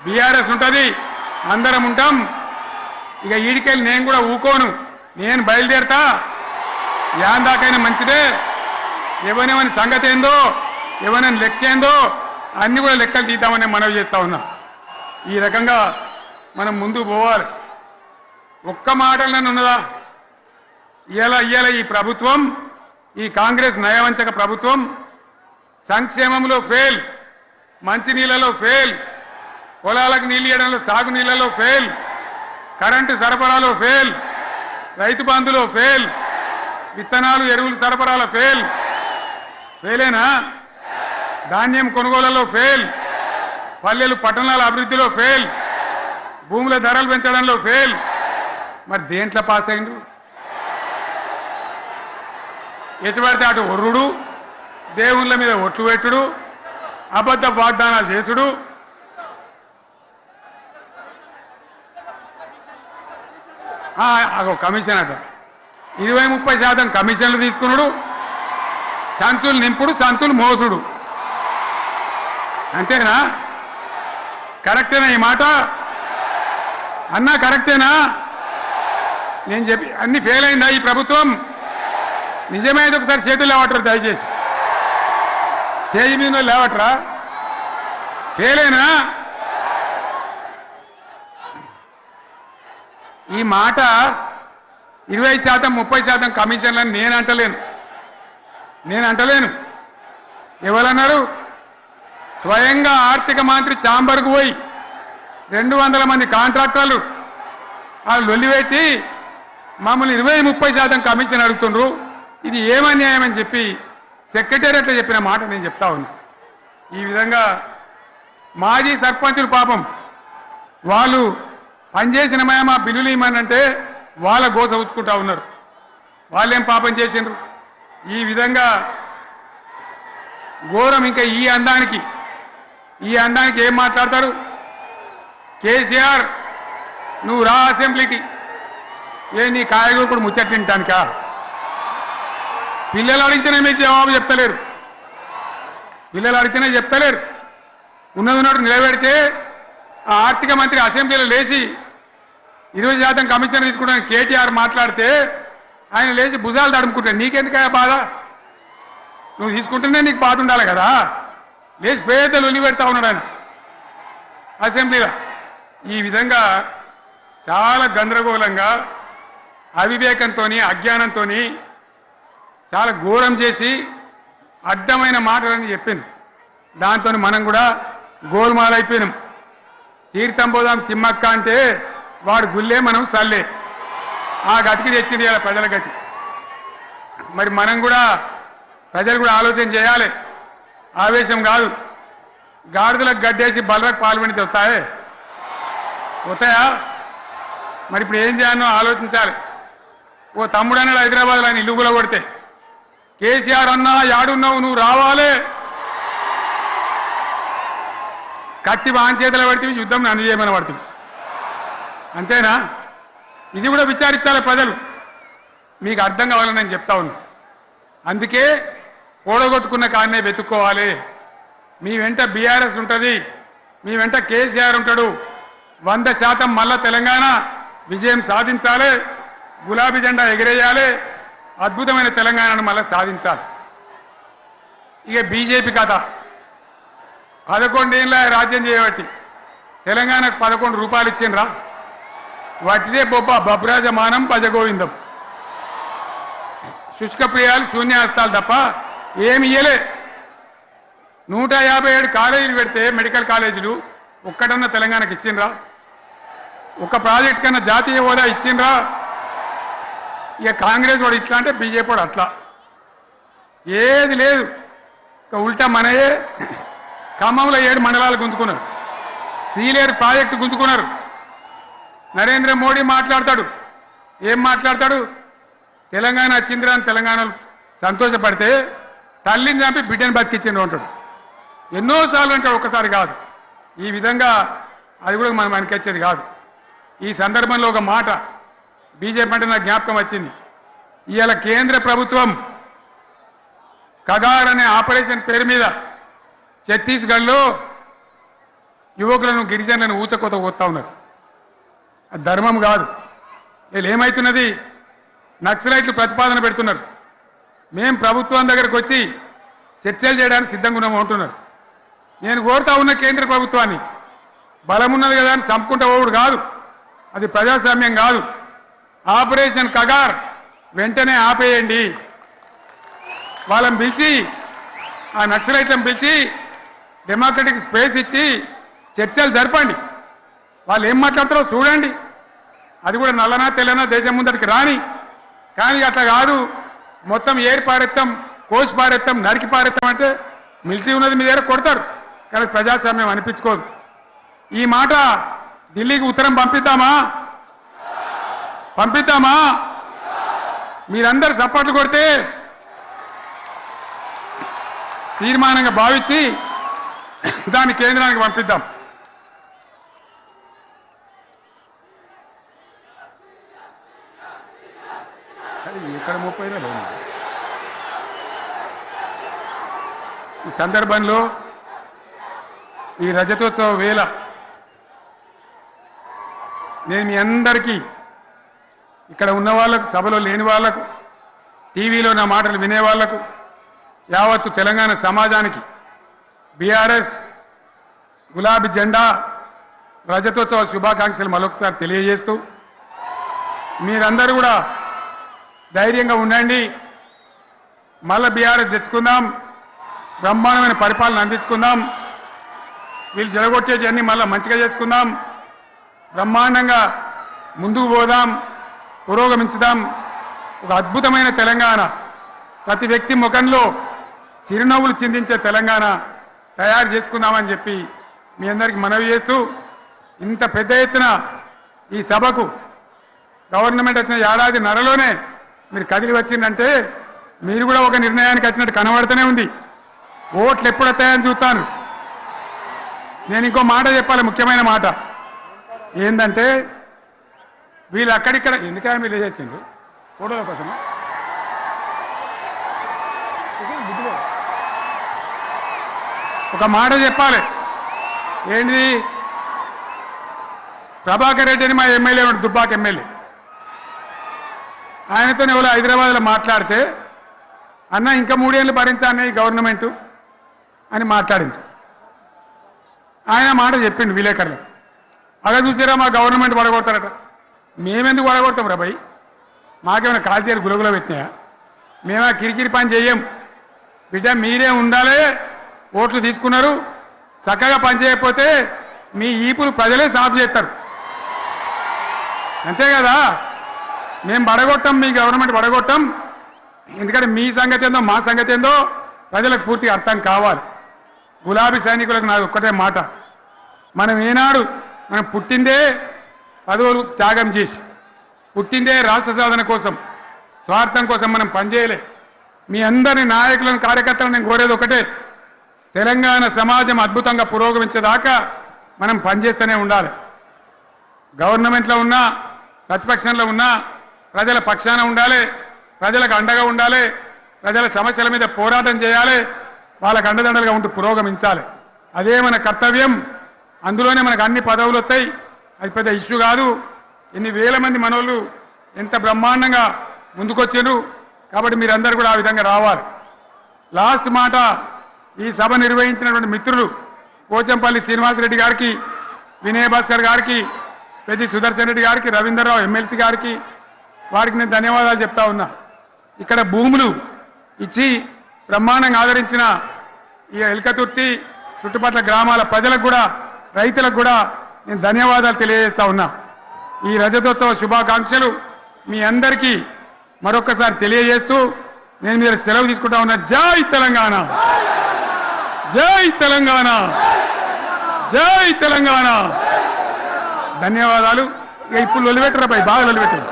BRS ఉంటుంది, అందరం ఉంటాం. ఇక ఈడికెళ్ళి నేను కూడా ఊకోను, నేను బయలుదేరతా. యాందాకైనా మంచిదే. ఎవరెవరి సంగతి ఏందో, ఎవరైనా లెక్క ఏందో అన్ని కూడా లెక్కలు తీద్దామని మనవి చేస్తా ఉన్నా. ఈ రకంగా మనం ముందు పోవాలి. ఒక్క మాటలను ఉన్నదా? ఇవాళ ఈ ప్రభుత్వం, ఈ కాంగ్రెస్ నయవంచక ప్రభుత్వం సంక్షేమంలో ఫెయిల్, మంచినీళ్ళలో ఫెయిల్, పొలాలకు నీళ్ళు ఇవ్వడంలో, సాగు నీళ్ళలో ఫెయిల్, కరెంటు సరఫరాలో ఫెయిల్, రైతు బంధులో ఫెయిల్, విత్తనాలు ఎరువులు సరఫరాలో ఫెయిలేనా? ధాన్యం కొనుగోలులో ఫెయిల్, పల్లెలు పట్టణాల అభివృద్ధిలో ఫెయిల్, భూముల ధరలు పెంచడంలో ఫెయిల్. మరి దేంట్లో పాస్ అయిండు? ఎటు పడితే అటు ఒర్రుడు, దేవుళ్ళ మీద ఒట్లు పెట్టుడు, అబద్ధ వాగ్దానాలు చేసుడు. కమిషన్ అట 20-30% కమిషన్లు తీసుకున్నాడు, సంచులు నింపుడు, సంచులు మోసుడు. అంతేనా? కరెక్టేనా ఈ మాట అన్నా? కరెక్టేనా? నేను చెప్పి అన్ని ఫెయిల్ అయిందా ఈ ప్రభుత్వం? నిజమైతే ఒకసారి చేతులు లేవటరు దయచేసి. స్టేజ్ మీద లేవటరా? ఫెయిలేనా? ఈ మాట 20%-30% కమిషన్లని నేను అంటలేను. ఎవరన్నారు? స్వయంగా ఆర్థిక మంత్రి ఛాంబర్కు పోయి 200 మంది కాంట్రాక్టర్లు వాళ్ళు లొల్లిపెట్టి మమ్మల్ని 20-30% కమిషన్ అడుగుతుండ్రు, ఇది ఏమన్యాయం అని చెప్పి సెక్రటేరియట్లో చెప్పిన మాట నేను చెప్తా ఉన్నా. ఈ విధంగా మాజీ సర్పంచులు పాపం వాళ్ళు పనిచేసిన మా బిల్లులు ఇవ్వమంటే వాళ్ళ గోస ఉచ్చుకుంటా ఉన్నారు. వాళ్ళేం పాపం చేసిండ్రు? ఈ విధంగా ఘోరం. ఇంకా ఈ అందానికి ఏం మాట్లాడతారు? కేసీఆర్ నువ్వు రా అసెంబ్లీకి, నీ కాయగూరుకుడు ముచ్చట్లు తింటానికా? పిల్లలు అడిగితేనే మీరు జవాబు చెప్తలేరు. ఉన్నట్టు నిలబెడితే ఆ ఆర్థిక మంత్రి అసెంబ్లీలో లేచి 20% కమిషన్ తీసుకుంటాను కేటీఆర్ మాట్లాడితే ఆయన లేచి భుజాలు తడుముకుంటాడు. నీకెందుకు బాధ? నువ్వు తీసుకుంటేనే నీకు బాధ ఉండాలి కదా. లేచి పేదలు ఉల్లి పెడతా ఉన్నాడు ఆయన అసెంబ్లీలో. ఈ విధంగా చాలా గందరగోళంగా, అవివేకంతో, అజ్ఞానంతో చాలా ఘోరం చేసి అడ్డమైన మాటలని చెప్పింది. దాంతో మనం కూడా గోల్మాలైపోయినాం. తీర్థం పోదాం తిమ్మక్క అంటే వాడు గుల్లే, మనం సల్లే. ఆ గతికి తెచ్చింది ఇలా ప్రజల గతి. మరి మనం కూడా, ప్రజలు కూడా ఆలోచన చేయాలి. ఆవేశం కాదు. గాడిదలకు గడ్డేసి బలరకు పాల్పడితే వస్తాయా? మరి ఇప్పుడు ఏం చేయాలో ఆలోచించాలి. ఓ తమ్ముడు అన్నాడు హైదరాబాద్లో, ఆయన ఇల్లు కూడా కొడితే, కేసీఆర్ అన్నా యాడున్నావు, నువ్వు రావాలి, కత్తి వాంచేతలు పడితే యుద్ధం నన్ను చేయమని పడుతుంది. అంతేనా? ఇది కూడా విచారించాలి ప్రజలు. మీకు అర్థం కావాలని నేను చెప్తా ఉన్నా. అందుకే ఓడగొట్టుకున్న కాడనే వెతుక్కోవాలి. మీ వెంట బీఆర్ఎస్ ఉంటుంది, మీ వెంట కేసీఆర్ ఉంటాడు. 100% మళ్ళా తెలంగాణ విజయం సాధించాలి, గులాబీ జెండా ఎగిరేయాలి, అద్భుతమైన తెలంగాణను మళ్ళీ సాధించాలి. ఇక బీజేపీ కథ 11 ఏళ్ళ రాజ్యం చేయబట్టి తెలంగాణకు 11 రూపాయలు ఇచ్చిండ్రా? వాటిదే బబ్రాజమానం భజగోవిందం, శుష్కప్రియాలు, శూన్యాస్తాలు తప్ప ఏమి ఇయ్యలే. 157 కాలేజీలు పెడితే మెడికల్ కాలేజీలు ఒక్కటన్నా తెలంగాణకు ఇచ్చిండ్రా? ఒక ప్రాజెక్ట్ కన్నా జాతీయ హోదా ఇచ్చిండ్రా? ఇక కాంగ్రెస్ వాడు ఇట్లా అంటే బీజేపీ వాడు అట్లా, ఏది లేదు. ఇక ఉల్టా మనయే. ఖమ్మంలో 7 మండలాలు గుంజుకున్నారు, సీలేరు ప్రాజెక్టు గుంజుకున్నారు. నరేంద్ర మోడీ మాట్లాడతాడు, ఏం మాట్లాడతాడు? తెలంగాణ వచ్చిందిరా అని తెలంగాణలో సంతోషపడితే తల్లిని చంపి బిడ్డను బతికిచ్చిండ్రు అంటాడు. ఎన్నోసార్లు అంటాడు, ఒక్కసారి కాదు. ఈ విధంగా అది కూడా మనం అనిపించేది కాదు. ఈ సందర్భంలో ఒక మాట బీజేపీ అంటే నాకు జ్ఞాపకం వచ్చింది. ఇవాళ కేంద్ర ప్రభుత్వం కగార్ అనే ఆపరేషన్ పేరు మీద ఛత్తీస్గఢ్లో యువకులను గిరిజనులను ఊచకోత పోతా ఉన్నారు. అది ధర్మం కాదు. వీళ్ళు ఏమవుతున్నది, నక్సలైట్లు ప్రతిపాదన పెడుతున్నారు. మేం ప్రభుత్వం దగ్గరకు వచ్చి చర్చలు చేయడానికి సిద్ధంగా ఉన్నాము అంటున్నారు. నేను కోరుతా ఉన్న కేంద్ర ప్రభుత్వాన్ని, బలమున్నది కదా అని చంపుకుంటా పోవుడు కాదు, అది ప్రజాస్వామ్యం కాదు. ఆపరేషన్ కగార్ వెంటనే ఆపేయండి. వాళ్ళని పిలిచి, ఆ నక్సలైట్లను పిలిచి డెమోక్రటిక్ స్పేస్ ఇచ్చి చర్చలు జరపండి. వాళ్ళు ఏం మాట్లాడతారో చూడండి. అది కూడా నల్లనా తెల్లనా దేశం ముందరికి రాని. కానీ అట్లా కాదు, మొత్తం ఏరి పారెత్తాం, కోసి పారెత్తాం, నరికి పారెత్తాం అంటే మిలిటరీ ఉన్నది మీ దగ్గర కొడతారు. కానీ ప్రజాస్వామ్యం అనిపించుకోదు. ఈ మాట ఢిల్లీకి ఉత్తరం పంపిద్దామా? మీరందరూ సపోర్ట్లు కొడితే తీర్మానంగా భావించి దాన్ని కేంద్రానికి పంపిద్దాం. ఇక్కడ 30 ఈ సందర్భంలో ఈ రజతోత్సవ వేళ నేను మీ అందరికీ, ఇక్కడ ఉన్న వాళ్ళకు, సభలో లేని వాళ్లకు, టీవీలో నా మాటలు వినే వాళ్లకు, యావత్తు తెలంగాణ సమాజానికి బీఆర్ఎస్ గులాబీ జెండా రజతోత్సవ శుభాకాంక్షలు మరొకసారి తెలియజేస్తూ, మీరందరూ కూడా ధైర్యంగా ఉండండి. మళ్ళీ బీఆర్ఎస్ తెచ్చుకుందాం, బ్రహ్మాండమైన పరిపాలన అందించుకుందాం. వీళ్ళు జరగొట్టేటివన్నీ మళ్ళీ మంచిగా చేసుకుందాం, బ్రహ్మాండంగా ముందుకు పోదాం, పురోగమించుదాం. ఒక అద్భుతమైన తెలంగాణ, ప్రతి వ్యక్తి ముఖంలో చిరునవ్వులు చిందించే తెలంగాణ తయారు చేసుకుందామని చెప్పి మీ అందరికీ మనవి చేస్తూ, ఇంత పెద్ద ఎత్తున ఈ సభకు గవర్నమెంట్ వచ్చిన ఏడాది నరలోనే మీరు కదిలి వచ్చిందంటే మీరు కూడా ఒక నిర్ణయానికి వచ్చినట్టు కనబడుతూనే ఉంది. ఓట్లు ఎప్పుడు వస్తాయని చూస్తాను. నేను ఇంకో మాట చెప్పాలి, ముఖ్యమైన మాట ఏంటంటే, వీళ్ళు అక్కడిక్కడ ఎందుకని మీరు లేచొచ్చిండ్రు ఫోటోల కోసం? ఒక మాట చెప్పాలి. ఏంటి, ప్రభాకర్ రెడ్డి అని మా ఎమ్మెల్యే ఉన్నాడు, దుబ్బాక ఎమ్మెల్యే. ఆయనతో ఎవరో హైదరాబాద్లో మాట్లాడితే, అన్న ఇంకా 3 ఏళ్ళు భరించాను ఈ గవర్నమెంటు అని మాట్లాడింది. ఆయన మాట చెప్పిండు విలేకరులు. అలా చూసారా మా గవర్నమెంట్ పడగొడతారట. మేమెందుకు పడగొడతాం రా భయ్? మాకేమైనా కాల్చేరు గులగులో పెట్టినాయా? మేమా కిరికిరి పని చెయ్యం బిడ్డ. మీరే ఉండాలి. ఓట్లు తీసుకున్నారు, చక్కగా పని చేయకపోతే మీ ఈపులు ప్రజలే సాఫ్ చేస్తారు. అంతే కదా? మేము పడగొట్టాం, మీ గవర్నమెంట్ పడగొట్టాం. ఎందుకంటే మీ సంగతి ఏందో మా సంగతి ఏందో ప్రజలకు పూర్తిగా అర్థం కావాలి. గులాబీ సైనికులకు నాది ఒక్కటే మాట, మనం ఏనాడు మనం పుట్టిందే పదవులు త్యాగం చేసి, పుట్టిందే రాష్ట్ర సాధన కోసం, స్వార్థం కోసం మనం పనిచేయలే. మీ అందరి నాయకులను, కార్యకర్తలను నేను కోరేది ఒకటే, తెలంగాణ సమాజం అద్భుతంగా పురోగమించేదాకా మనం పనిచేస్తూనే ఉండాలి. గవర్నమెంట్లో ఉన్నా, ప్రతిపక్షంలో ఉన్నా ప్రజల పక్షాన ఉండాలి, ప్రజలకు అండగా ఉండాలి, ప్రజల సమస్యల మీద పోరాటం చేయాలి, వాళ్ళకు అండదండలుగా ఉంటూ పురోగమించాలి. అదే మన కర్తవ్యం. అందులోనే మనకు అన్ని పదవులు వస్తాయి. అది పెద్ద ఇష్యూ కాదు. ఎన్ని వేల మంది మనోళ్ళు ఎంత బ్రహ్మాండంగా ముందుకొచ్చారు. కాబట్టి మీరందరూ కూడా ఆ విధంగా రావాలి. లాస్ట్ మాట, ఈ సభ నిర్వహించినటువంటి మిత్రులు పోచంపల్లి శ్రీనివాసరెడ్డి గారికి, వినయ్ భాస్కర్ గారికి, పెద్ది సుదర్శన్ రెడ్డి గారికి, రవీంద్రరావు ఎమ్మెల్సీ గారికి, వారికి నేను ధన్యవాదాలు చెప్తా ఉన్నా. ఇక్కడ భూములు ఇచ్చి బ్రహ్మాండంగా ఆదరించిన ఈ ఎల్కతుర్తి చుట్టుపక్కల గ్రామాల ప్రజలకు కూడా, రైతులకు కూడా నేను ధన్యవాదాలు తెలియజేస్తా ఉన్నా. ఈ రజతోత్సవ శుభాకాంక్షలు మీ అందరికీ మరొకసారి తెలియజేస్తూ నేను మీరు సెలవు తీసుకుంటా ఉన్నా. జై తెలంగాణ, జై తెలంగాణ, జై తెలంగాణ. ధన్యవాదాలు. ఇక ఇప్పుడు లొలిపెట్టరా బాగా లొలిపెట్టారు.